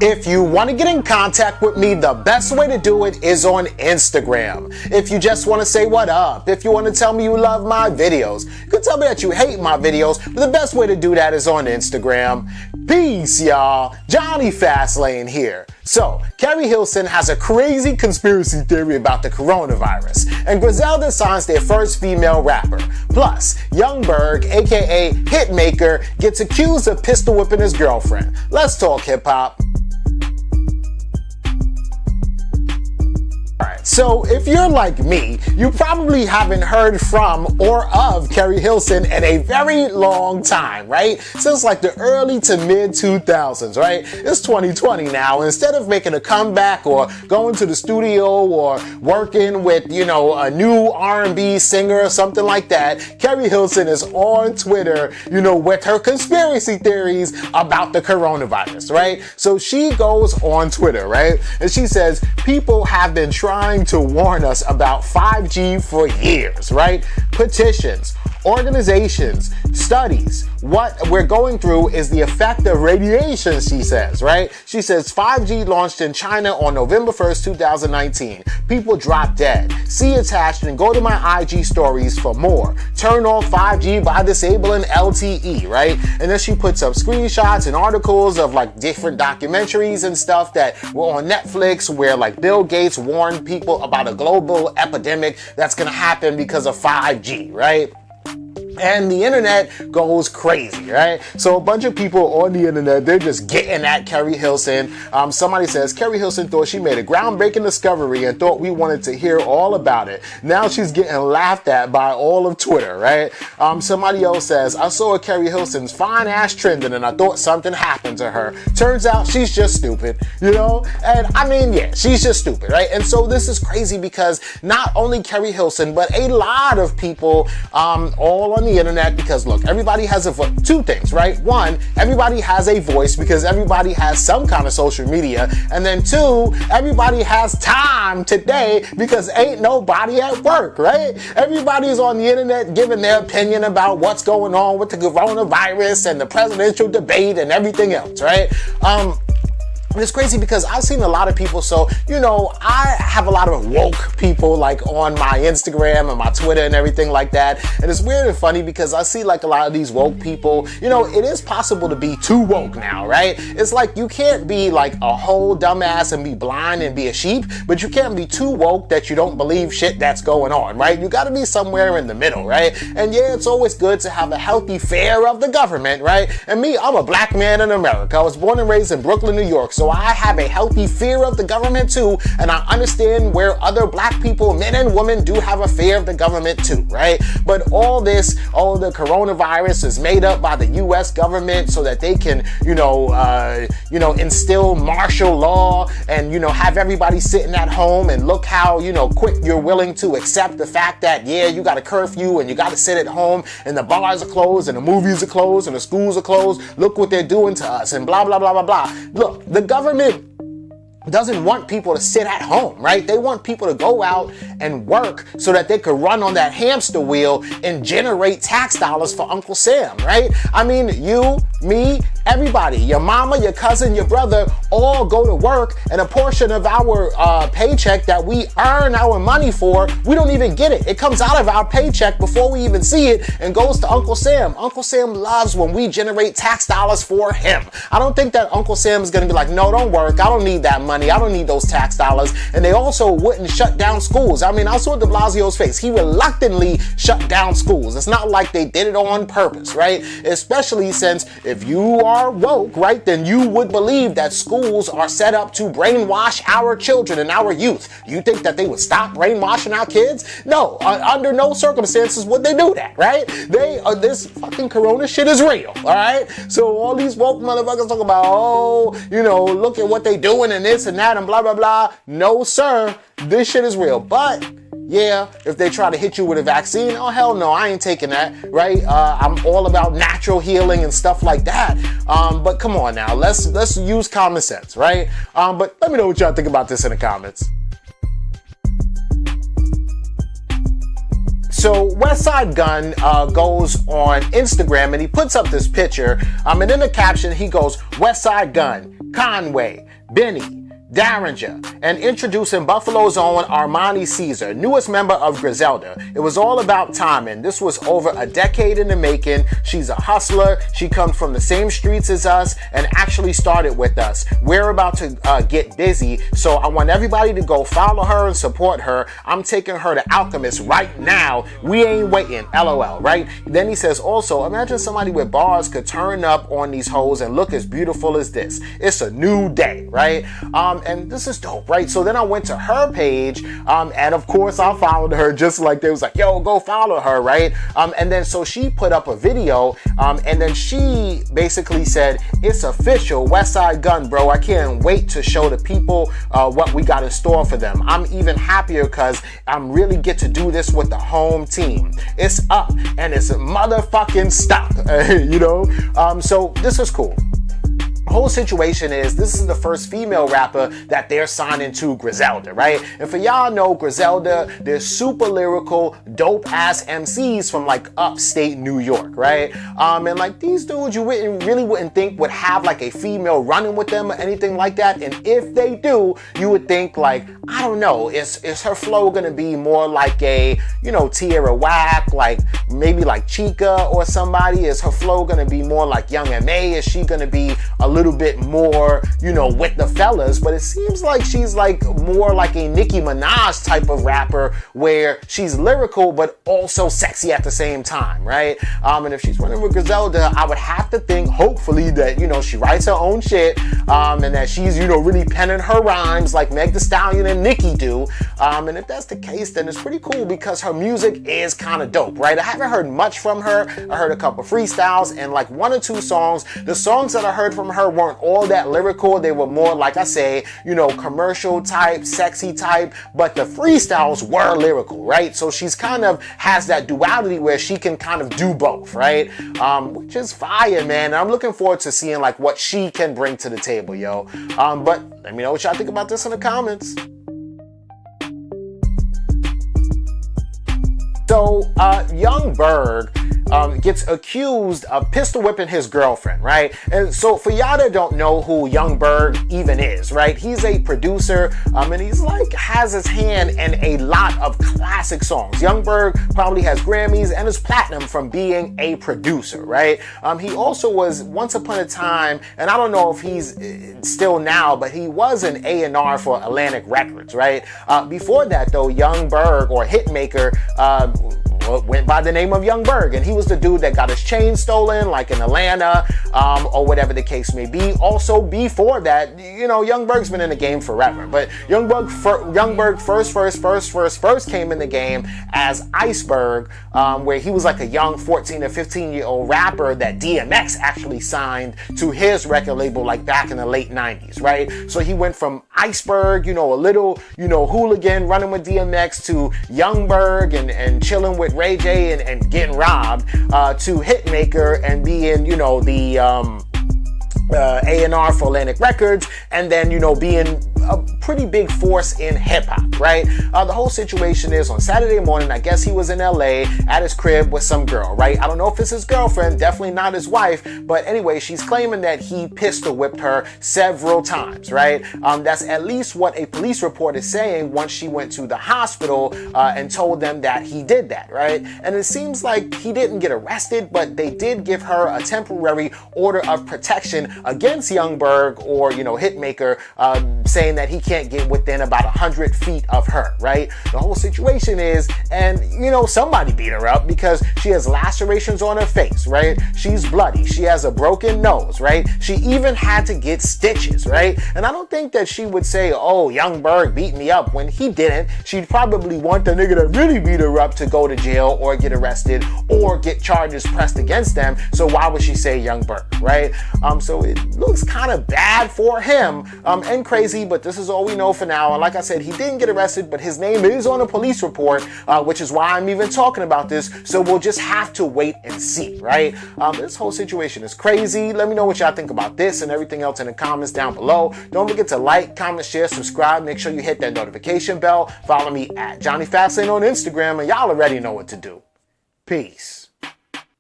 If you want to get in contact with me, the best way to do it is on Instagram. If you just want to say what up, if you want to tell me you love my videos, you can tell me that you hate my videos, but the best way to do that is on Instagram. Peace, y'all. Jonny Fastlane here. So, Keri Hilson has a crazy conspiracy theory about the coronavirus, and Griselda signs their first female rapper. Plus, Young Berg, aka Hitmaka, gets accused of pistol whipping his girlfriend. Let's talk hip-hop. So if you're like me, you probably haven't heard from or of Keri Hilson in a very long time, right? Since like the early to mid 2000s, right? It's 2020 now. Instead of making a comeback or going to the studio or working with, a new R&B singer or something like that, Keri Hilson is on Twitter, with her conspiracy theories about the coronavirus, right? So she goes on Twitter, right? And she says, people have been trying to warn us about 5G for years, right? Petitions, organizations, studies. What we're going through is the effect of radiation, she says, right? She says 5G launched in China on November 1st, 2019. People drop dead. See attached and go to my IG stories for more. Turn off 5G by disabling LTE, right? And then she puts up screenshots and articles of like different documentaries and stuff that were on Netflix where like Bill Gates warned people about a global epidemic that's gonna happen because of 5G, right? And the internet goes crazy, right? So a bunch of people on the internet, they're just getting at Keri Hilson. Somebody says, Keri Hilson thought she made a groundbreaking discovery and thought we wanted to hear all about it. Now she's getting laughed at by all of Twitter, right? Somebody else says, I saw Keri Hilson's fine ass trending and I thought something happened to her. Turns out she's just stupid, And I mean, yeah, she's just stupid, right? And so this is crazy because not only Keri Hilson, but a lot of people all on the internet, because look, everybody has two things, right? One, everybody has a voice because everybody has some kind of social media, and then two, everybody has time today because ain't nobody at work, right? Everybody's on the internet giving their opinion about what's going on with the coronavirus and the presidential debate and everything else, right? It's crazy because I've seen a lot of people, so, I have a lot of woke people like on my Instagram and my Twitter and everything like that. And it's weird and funny because I see like a lot of these woke people, it is possible to be too woke now, right? It's like you can't be like a whole dumbass and be blind and be a sheep, but you can't be too woke that you don't believe shit that's going on, right? You gotta be somewhere in the middle, right? And yeah, it's always good to have a healthy fear of the government, right? And me, I'm a black man in America. I was born and raised in Brooklyn, New York, so I have a healthy fear of the government too, and I understand where other black people, men and women, do have a fear of the government too, right? But all the coronavirus is made up by the U.S. government so that they can, instill martial law and, have everybody sitting at home, and look how, quick you're willing to accept the fact that, yeah, you got a curfew and you got to sit at home and the bars are closed and the movies are closed and the schools are closed. Look what they're doing to us and blah, blah, blah, blah, blah. Look, the government doesn't want people to sit at home, right? They want people to go out and work so that they could run on that hamster wheel and generate tax dollars for Uncle Sam, right? I mean, you, me, everybody, your mama, your cousin, your brother, all go to work, and a portion of our paycheck that we earn our money for, we don't even get it. It comes out of our paycheck before we even see it and goes to Uncle Sam. Uncle Sam loves when we generate tax dollars for him. I don't think that Uncle Sam is gonna be like, no, don't work, I don't need that money. I don't need those tax dollars. And they also wouldn't shut down schools. I mean, I saw de Blasio's face. He reluctantly shut down schools. It's not like they did it on purpose, right? Especially since if you are woke, right, then you would believe that schools are set up to brainwash our children and our youth. You think that they would stop brainwashing our kids? No, under no circumstances would they do that, right? This fucking corona shit is real, all right? So all these woke motherfuckers talk about, look at what they doing and this and that and blah, blah, blah. No, sir, this shit is real. But yeah, if they try to hit you with a vaccine, oh hell no, I ain't taking that, right? I'm all about natural healing and stuff like that. But come on now, let's use common sense, right? But let me know what y'all think about this in the comments. So Westside Gunn goes on Instagram and he puts up this picture. And in the caption, he goes, Westside Gunn, Conway, Benny, Derringer, and introducing Buffalo's own Armani Caesar, newest member of Griselda. It was all about timing. This was over a decade in the making. She's a hustler. She comes from the same streets as us and actually started with us. We're about to get busy, so I want everybody to go follow her and support her. I'm taking her to Alchemist right now. We ain't waiting, LOL, right? Then he says also, imagine somebody with bars could turn up on these hoes and look as beautiful as this. It's a new day, right? And this is dope, right? So then I went to her page, and of course I followed her just like they was like, yo, go follow her, right? And then so she put up a video, and then she basically said, it's official, Westside Gunn, bro. I can't wait to show the people what we got in store for them. I'm even happier because I'm really get to do this with the home team. It's up and it's motherfucking stuck, you know? So this is cool. The whole situation is, this is the first female rapper that they're signing to Griselda, right? And for y'all know, Griselda, they're super lyrical, dope-ass MCs from like upstate New York, right? And like these dudes you really wouldn't think would have like a female running with them or anything like that. And if they do, you would think like, I don't know, is her flow gonna be more like a, you know, Tierra Whack, like maybe like Chica or somebody? Is her flow gonna be more like Young M.A.? Is she gonna be a little bit more, you know, with the fellas? But it seems like she's like more like a Nicki Minaj type of rapper where she's lyrical but also sexy at the same time, right? And if she's running with Griselda, I would have to think hopefully that, you know, she writes her own shit, and that she's, you know, really penning her rhymes like Meg Thee Stallion and Nicki do. And if that's the case, then it's pretty cool because her music is kind of dope, right? I haven't heard much from her. I heard a couple freestyles and like one or two songs. The songs that I heard from her weren't all that lyrical. They were more, like I say, you know, commercial type, sexy type, but the freestyles were lyrical, right? So she's kind of has that duality where she can kind of do both, right? Which is fire, man. I'm looking forward to seeing like what she can bring to the table, yo. But let me know what y'all think about this in the comments. So, Young Berg gets accused of pistol whipping his girlfriend, right? And so for y'all that don't know who Young Berg even is, right? He's a producer, and he's like has his hand in a lot of classic songs. Young Berg probably has Grammys and is platinum from being a producer, right? He also was once upon a time, and I don't know if he's still now, but he was an A&R for Atlantic Records, right? Before that though, Young Berg or Hitmaka went by the name of Young Berg, and he was the dude that got his chain stolen like in Atlanta, or whatever the case may be. Also before that, you know, Young Berg's been in the game forever, but Young Berg first came in the game as Iceberg, where he was like a young 14 or 15-year-old rapper that DMX actually signed to his record label like back in the late 90s, right? So he went from Iceberg, you know, a little, you know, hooligan running with DMX, to Young Berg and chilling with Ray J and getting robbed, to Hitmaka and being, you know, the A&R for Atlantic Records, and then, you know, being a pretty big force in hip-hop, right? The whole situation is on Saturday morning, I guess he was in LA at his crib with some girl, right? I don't know if it's his girlfriend, definitely not his wife, but anyway, she's claiming that he pistol whipped her several times, right? That's at least what a police report is saying once she went to the hospital and told them that he did that, right? And it seems like he didn't get arrested, but they did give her a temporary order of protection against Young Berg or, you know, Hitmaka, saying that he can't get within about 100 feet of her, right? The whole situation is, and you know, somebody beat her up because she has lacerations on her face, right? She's bloody. She has a broken nose, right? She even had to get stitches, right? And I don't think that she would say, oh, Young Berg beat me up, when he didn't. She'd probably want the nigga that really beat her up to go to jail or get arrested or get charges pressed against them. So why would she say Young Berg, right? So it looks kind of bad for him. And crazy crazy, but this is all we know for now. And like I said, he didn't get arrested, but his name is on a police report, which is why I'm even talking about this. So we'll just have to wait and see, right? This whole situation is crazy. Let me know what y'all think about this and everything else in the comments down below. Don't forget to like, comment, share, subscribe. Make sure you hit that notification bell. Follow me at Jonny Fastlane on Instagram, and y'all already know what to do. Peace.